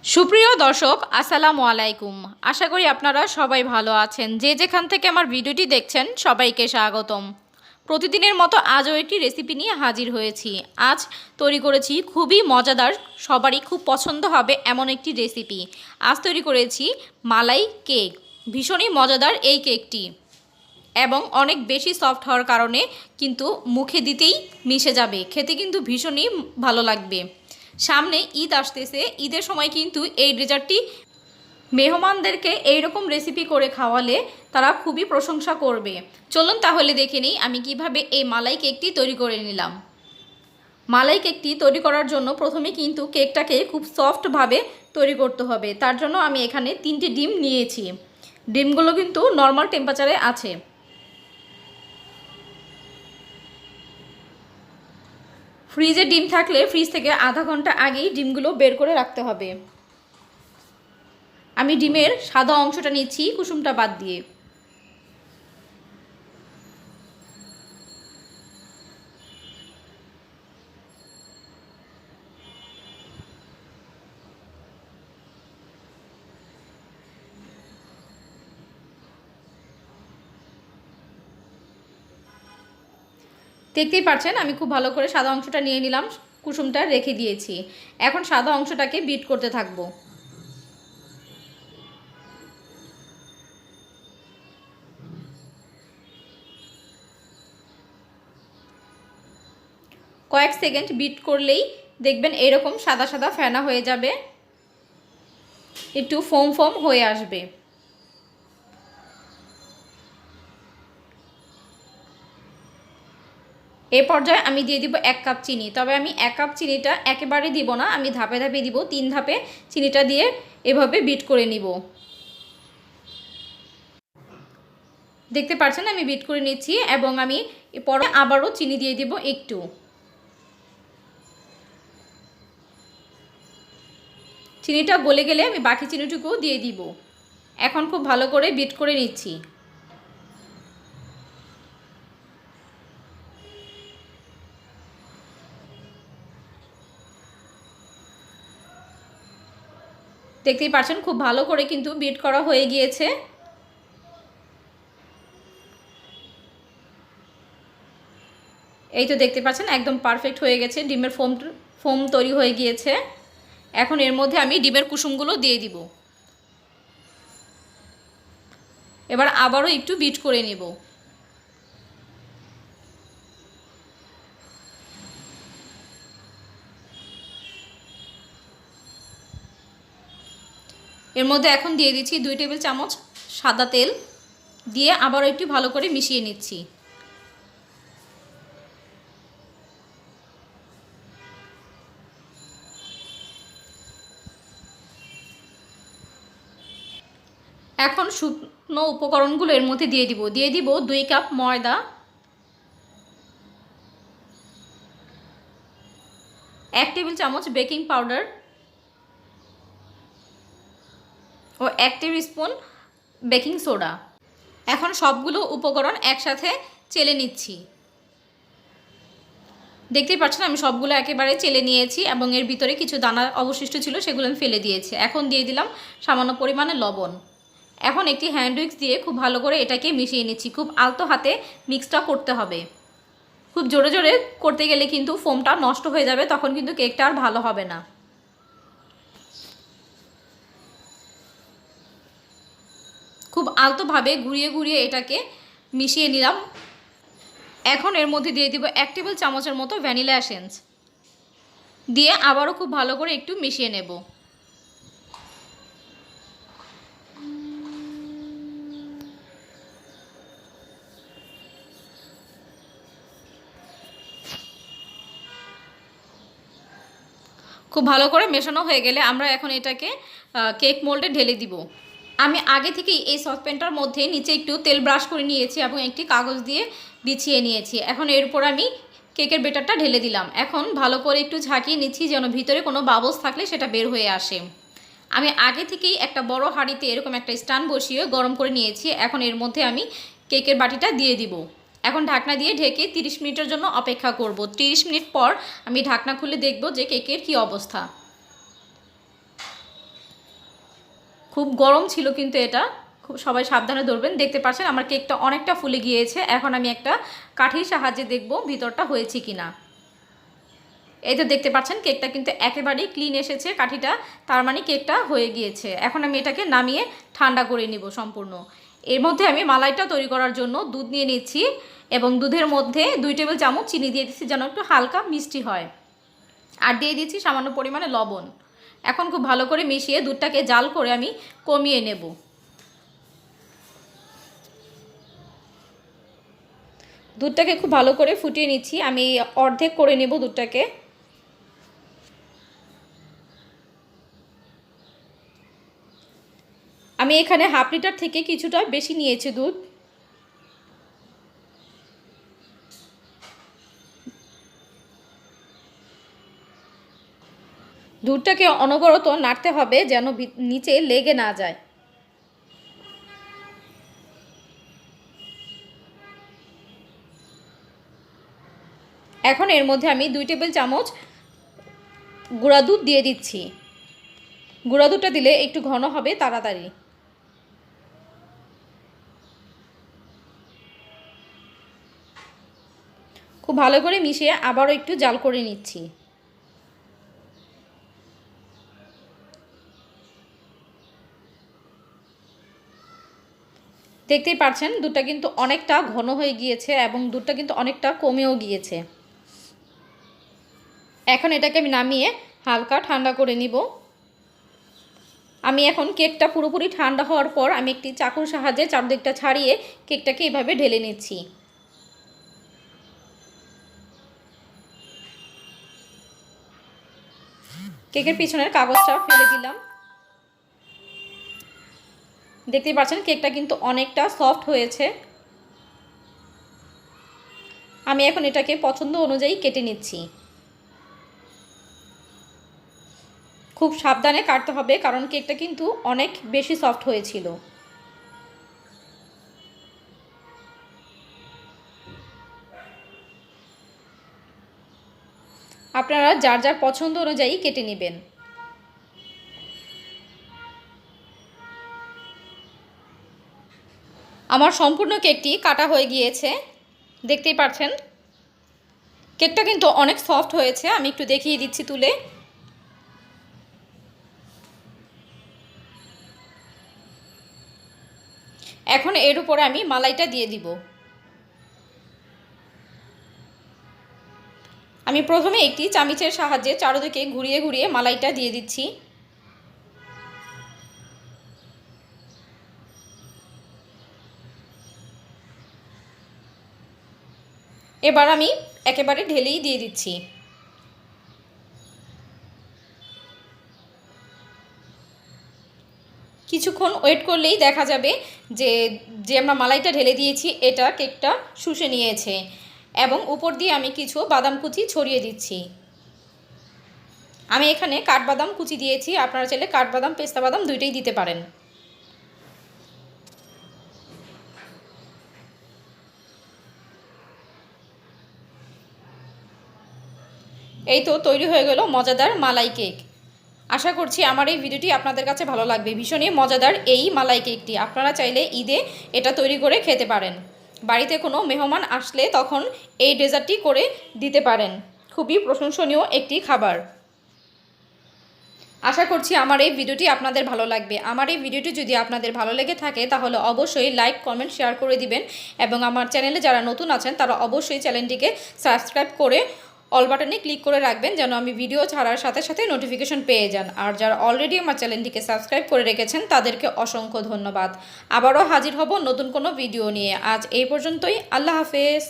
সুপ্রিয় দর্শক আসসালামু আলাইকুম। আশা করি আপনারা সবাই ভালো আছেন। যে যেখান থেকে আমার ভিডিওটি দেখছেন সবাইকে স্বাগতম। প্রতিদিনের মতো আজও একটি রেসিপি নিয়ে হাজির হয়েছি। আজ তৈরি করেছি খুবই মজাদার, সবারই খুব পছন্দ হবে এমন একটি রেসিপি। আজ তৈরি করেছি মালাই কেক। ভীষণই মজাদার এই কেকটি এবং অনেক বেশি সফট হওয়ার কারণে কিন্তু মুখে দিতেই মিশে যাবে, খেতে কিন্তু ভীষণই ভালো লাগবে। সামনে ঈদ আসতেছে, ঈদের সময় কিন্তু এই ডেজার্টটি মেহমানদেরকে এইরকম রেসিপি করে খাওয়ালে তারা খুবই প্রশংসা করবে। চলুন তাহলে দেখে নিই আমি কিভাবে এই মালাই কেকটি তৈরি করে নিলাম। মালাই কেকটি তৈরি করার জন্য প্রথমে কিন্তু কেকটাকে খুব সফটভাবে তৈরি করতে হবে। তার জন্য আমি এখানে 3টি ডিম নিয়েছি। ডিমগুলো কিন্তু নর্মাল টেম্পারেচারে আছে। ফ্রিজে ডিম থাকলে ফ্রিজ থেকে আধা ঘন্টা আগেই ডিমগুলো বের করে রাখতে হবে। আমি ডিমের সাদা অংশটা নিচ্ছি কুসুমটা বাদ দিয়ে। দেখতেই পাচ্ছেন আমি খুব ভালো করে সাদা অংশটা নিয়ে নিলাম, কুসুমটা রেখে দিয়েছি। এখন সাদা অংশটাকে বিট করতে থাকবো। কয়েক সেকেন্ড বিট করলেই দেখবেন এরকম সাদা সাদা ফেনা হয়ে যাবে, একটু ফোম ফোম হয়ে আসবে। এই পর্যায়ে আমি দিয়ে দিব 1 কাপ চিনি। তবে আমি 1 কাপ চিনিটা একেবারে দিব না, আমি ধাপে ধাপে দিব। 3 ধাপে চিনিটা দিয়ে এভাবে বিট করে নিব। দেখতে পাচ্ছেন আমি বিট করে নিচ্ছি এবং আমি পরে আবারও চিনি দিয়ে দিব একটু। চিনিটা গলে গেলে আমি বাকি চিনিটুকুও দিয়ে দিব। এখন খুব ভালো করে বিট করে নিচ্ছি। দেখতেই পাচ্ছেন খুব ভালো করে কিন্তু বিট করা হয়ে গিয়েছে। এই তো দেখতে পাচ্ছেন একদম পারফেক্ট হয়ে গেছে, ডিমের ফোম তৈরি হয়ে গিয়েছে। এখন এর মধ্যে আমি ডিমের কুসুমগুলো দিয়ে দিব। এবার আবারও একটু বিট করে নেব। এর মধ্যে এখন দিয়ে দিচ্ছি 2 টেবিল চামচ সাদা তেল, দিয়ে আবারও একটু ভালো করে মিশিয়ে নিচ্ছি। এখন শুকনো উপকরণগুলো এর মধ্যে দিয়ে দিব 2 কাপ ময়দা, 1 টেবিল চামচ বেকিং পাউডার ও 1 টেবিল স্পুন বেকিং সোডা। এখন সবগুলো উপকরণ একসাথে চেলে নিচ্ছি। দেখতেই পাচ্ছেন আমি সবগুলো একেবারে চেলে নিয়েছি এবং এর ভিতরে কিছু দানা অবশিষ্ট ছিল সেগুলো আমি ফেলে দিয়েছি। এখন দিয়ে দিলাম সামান্য পরিমাণে লবণ। এখন একটি হ্যান্ড উইক্স দিয়ে খুব ভালো করে এটাকে মিশিয়ে নিচ্ছি। খুব আলতো হাতে মিক্সটা করতে হবে। খুব জোরে জোরে করতে গেলে কিন্তু ফোমটা নষ্ট হয়ে যাবে, তখন কিন্তু কেকটা আর ভালো হবে না। খুব আলতোভাবে ঘুরিয়ে ঘুরিয়ে এটাকে মিশিয়ে নিলাম। এখন এর মধ্যে দিয়ে দিব 1 টেবিল চামচের মতো ভ্যানিলা এসেন্স, দিয়ে আবারও খুব ভালো করে একটু মিশিয়ে নেব। খুব ভালো করে মেশানো হয়ে গেলে আমরা এখন এটাকে কেক মোল্ডে ঢেলে দিব। আমি আগে থেকেই এই সসপ্যানটার মধ্যে নিচে একটু তেল ব্রাশ করে নিয়েছি এবং একটি কাগজ দিয়ে বিছিয়ে নিয়েছি। এখন এর উপর আমি কেকের বেটারটা ঢেলে দিলাম। এখন ভালো করে একটু ঝাঁকিয়ে নিচ্ছি যেন ভিতরে কোনো বাবলস থাকলে সেটা বের হয়ে আসে। আমি আগে থেকেই একটা বড় হাঁড়িতে এরকম একটা স্ট্যান্ড বসিয়ে গরম করে নিয়েছি। এখন এর মধ্যে আমি কেকের বাটিটা দিয়ে দিব। এখন ঢাকনা দিয়ে ঢেকে 30 মিনিটের জন্য অপেক্ষা করব। 30 মিনিট পর আমি ঢাকনা খুলে দেখব যে কেকের কী অবস্থা। খুব গরম ছিল কিন্তু এটা, খুব সবাই সাবধানে ধরবেন। দেখতে পাচ্ছেন আমার কেকটা অনেকটা ফুলে গিয়েছে। এখন আমি একটা কাঠির সাহায্যে দেখব ভিতরটা হয়েছে কিনা। এই তো দেখতে পাচ্ছেন কেকটা কিন্তু একেবারেই ক্লিন এসেছে কাঠিটা, তার মানে কেকটা হয়ে গিয়েছে। এখন আমি এটাকে নামিয়ে ঠান্ডা করে নিব সম্পূর্ণ। এর মধ্যে আমি মালাইটা তৈরি করার জন্য দুধ নিয়ে নিচ্ছি এবং দুধের মধ্যে 2 টেবিল চামচ চিনি দিয়ে দিচ্ছি যেন একটু হালকা মিষ্টি হয়, আর দিয়ে দিচ্ছি সামান্য পরিমাণে লবণ। এখন খুব ভালো করে মিশিয়ে দুধটাকে জাল করে আমি কমিয়ে নেব। দুধটাকে খুব ভালো করে ফুটিয়ে নিচ্ছি, আমি অর্ধেক করে নেব দুধটাকে। আমি এখানে হাফ লিটার থেকে কিছুটা বেশি নিয়েছি দুধ। দুধটাকে অনবরত নাড়তে হবে যেন নিচে লেগে না যায়। এখন এর মধ্যে আমি 2 টেবিল চামচ গুঁড়া দুধ দিয়ে দিচ্ছি। গুঁড়া দুধটা দিলে একটু ঘন হবে তাড়াতাড়ি। খুব ভালো করে মিশিয়ে আবারও একটু জাল করে নিচ্ছি। দেখতেই পাচ্ছেন দুধটা কিন্তু অনেকটা ঘন হয়ে গিয়েছে এবং দুধটা কিন্তু অনেকটা কমেও গিয়েছে। এখন এটাকে আমি নামিয়ে হালকা ঠান্ডা করে নিব। আমি এখন কেকটা পুরোপুরি ঠান্ডা হওয়ার পর আমি একটি চাকুর সাহায্যে চারদিকটা ছাড়িয়ে কেকটাকে এভাবে ঢেলে নিচ্ছি। কেকের পিছনের কাগজটা ফেলে দিলাম। দেখতেই পাচ্ছেন কেকটা কিন্তু অনেকটা সফট হয়েছে। আমি এখন এটাকে পছন্দ অনুযায়ী কেটে নিচ্ছি। খুব সাবধানে কাটতে হবে কারণ কেকটা কিন্তু অনেক বেশি সফট হয়েছিল। আপনারা যার যার পছন্দ অনুযায়ী কেটে নেবেন। আমার সম্পূর্ণ কেকটি কাটা হয়ে গিয়েছে, দেখতেই পাচ্ছেন কেকটা কিন্তু অনেক সফট হয়েছে। আমি একটু দেখিয়ে দিচ্ছি তুলে। এখন এর উপরে আমি মালাইটা দিয়ে দিব। আমি প্রথমে একটি চামচের সাহায্যে চারদিকে ঘুরিয়ে ঘুরিয়ে মালাইটা দিয়ে দিচ্ছি। এবার আমি একেবারে ঢেলেই দিয়ে দিচ্ছি। কিছুক্ষণ ওয়েট করলেই দেখা যাবে যে আমরা মালাইটা ঢেলে দিয়েছি এটা কেকটা শুষে নিয়েছে এবং উপর দিয়ে আমি কিছু বাদাম কুচি ছড়িয়ে দিচ্ছি। আমি এখানে কাঠবাদাম কুচি দিয়েছি, আপনারা চাইলে কাঠবাদাম পেস্তা বাদাম দুইটাই দিতে পারেন। এই তো তৈরি হয়ে গেল মজাদার মালাই কেক। আশা করছি আমার এই ভিডিওটি আপনাদের কাছে ভালো লাগবে। ভীষণই মজাদার এই মালাই কেকটি আপনারা চাইলে ঈদে এটা তৈরি করে খেতে পারেন। বাড়িতে কোনো মেহমান আসলে তখন এই ডেজার্টটি করে দিতে পারেন। খুবই প্রশংসনীয় একটি খাবার। আশা করছি আমার এই ভিডিওটি আপনাদের ভালো লাগবে। আমার এই ভিডিওটি যদি আপনাদের ভালো লেগে থাকে তাহলে অবশ্যই লাইক কমেন্ট শেয়ার করে দিবেন এবং আমার চ্যানেলে যারা নতুন আছেন তারা অবশ্যই চ্যানেলটিকে সাবস্ক্রাইব করে অল বাটনে ক্লিক করে রাখবেন যেন আমি ভিডিও ছাড়ার সাথে সাথে নোটিফিকেশন পেয়ে যান। আর যারা অলরেডি আমার চ্যানেলটিকে সাবস্ক্রাইব করে রেখেছেন তাদেরকে অসংখ্য ধন্যবাদ। আবারও হাজির হব নতুন কোনো ভিডিও নিয়ে। আজ এই পর্যন্তই। আল্লাহ হাফেজ।